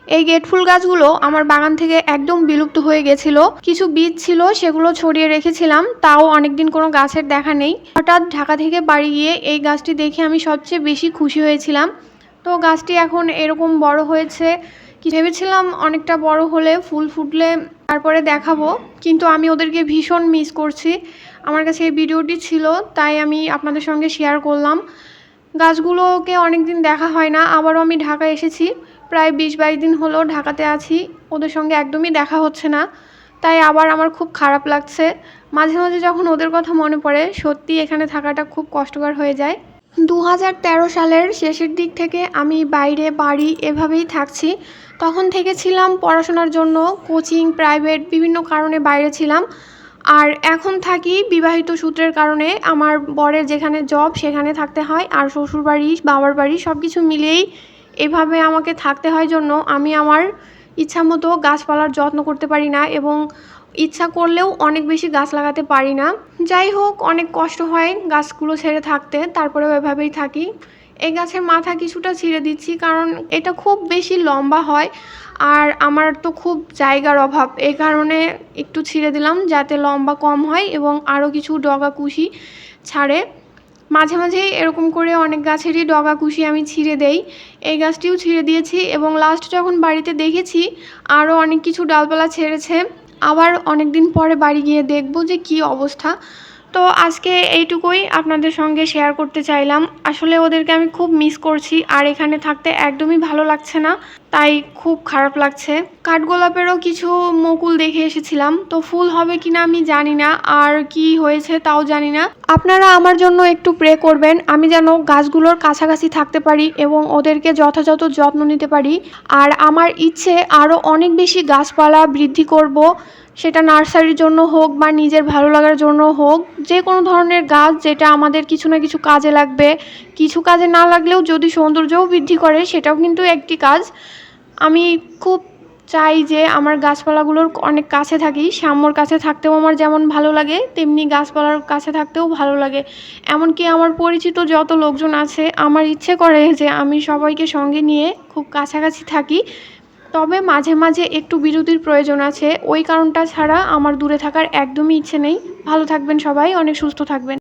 এই গেট ফুল গাছগুলো আমার বাগান থেকে একদম বিলুপ্ত হয়ে গেছিল। কিছু বীজ ছিল সেগুলো ছড়িয়ে রেখেছিলাম, তাও অনেকদিন কোনো গাছের দেখা নেই। হঠাৎ ঢাকা থেকে বাড়ি গিয়ে এই গাছটি দেখে আমি সবচেয়ে বেশি খুশি হয়েছিলাম। তো গাছটি এখন এরকম বড় হয়েছে। ভেবেছিলাম অনেকটা বড় হলে ফুল ফুটলে তারপরে দেখাবো, কিন্তু আমি ওদেরকে ভীষণ মিস করছি। আমার কাছে এই ভিডিওটি ছিল, তাই আমি আপনাদের সঙ্গে শেয়ার করলাম। গাছগুলোকে অনেকদিন দেখা হয় না, আবারও আমি ঢাকা এসেছি, প্রায় 20-22 দিন হলো ঢাকাতে আছি, ওদের সঙ্গে একদমই দেখা হচ্ছে না, তাই আবার আমার খুব খারাপ লাগছে। মাঝে মাঝে যখন ওদের কথা মনে পড়ে সত্যি এখানে থাকাটা খুব কষ্টকর হয়ে যায়। 2013 সালের শেষের দিক থেকে আমি বাইরে বাড়ি এভাবেই থাকছি। তখন থেকে ছিলাম পড়াশোনার জন্য, কোচিং, প্রাইভেট বিভিন্ন কারণে বাইরে ছিলাম। আর এখন থাকি বিবাহিত সূত্রের কারণে, আমার বরের যেখানে জব সেখানে থাকতে হয়, আর শ্বশুরবাড়ি, বাবার বাড়ি সব কিছু মিলিয়েই এভাবে আমাকে থাকতে হয় জন্য আমি আমার ইচ্ছা মতো গাছপালার যত্ন করতে পারি না, এবং ইচ্ছা করলেও অনেক বেশি গাছ লাগাতে পারি না। যাই হোক, অনেক কষ্ট হয় গাছগুলো ছেড়ে থাকতে, তারপরেও এভাবেই থাকি। এই গাছের মাথা কিছুটা ছিঁড়ে দিচ্ছি কারণ এটা খুব বেশি লম্বা হয়, আর আমার তো খুব জায়গার অভাব, এই কারণে একটু ছিঁড়ে দিলাম যাতে লম্বা কম হয় এবং আরও কিছু ডগা কুশি ছাড়ে। মাঝে মাঝেই এরকম করে অনেক গাছেরই ডগা কুশি আমি ছিঁড়ে দেই। এই গাছটিও ছিঁড়ে দিয়েছি, এবং লাস্ট যখন বাড়িতে দেখেছি আরও অনেক কিছু ডালপালা ছেড়েছে। আবার অনেক দিন পরে বাড়ি গিয়ে দেখব যে কী অবস্থা। তো আজকে এইটুকুই আপনাদের সঙ্গে শেয়ার করতে চাইলাম। আসলে ওদেরকে আমি খুব মিস করছি, আর এখানে থাকতে একদমই ভালো লাগছে না, তাই খুব খারাপ লাগছে। কাঠগোলাপেরও কিছু মুকুল দেখে এসেছিলাম, তো ফুল হবে কিনা আমি জানি না, আর কি হয়েছে তাও জানি না। আপনারা আমার জন্য একটু প্রে করবেন, আমি যেন গাছগুলোর কাছাকাছি থাকতে পারি এবং ওদেরকে যথাযথ যত্ন নিতে পারি। আর আমার ইচ্ছে আরও অনেক বেশি গাছপালা বৃদ্ধি করব, সেটা নার্সারির জন্য হোক বা নিজের ভালো লাগার জন্য হোক, যে কোনো ধরনের গাছ যেটা আমাদের কিছু না কিছু কাজে লাগবে। কিছু কাজে না লাগলেও যদি সৌন্দর্যও বৃদ্ধি করে সেটাও কিন্তু একটি কাজ। আমি খুব চাই যে আমার গাছপালাগুলোর অনেক কাছে থাকি। শ্যামর কাছে থাকতেও আমার যেমন ভালো লাগে, তেমনি গাছপালার কাছে থাকতেও ভালো লাগে। এমনকি আমার পরিচিত যত লোকজন আছে, আমার ইচ্ছে করে যে আমি সবাইকে সঙ্গে নিয়ে খুব কাছাকাছি থাকি। তবে মাঝে মাঝে একটু বিরতির প্রয়োজন আছে, ওই কারণটা ছাড়া আমার দূরে থাকার একদমই ইচ্ছে নেই। ভালো থাকবেন সবাই, অনেক সুস্থ থাকবেন।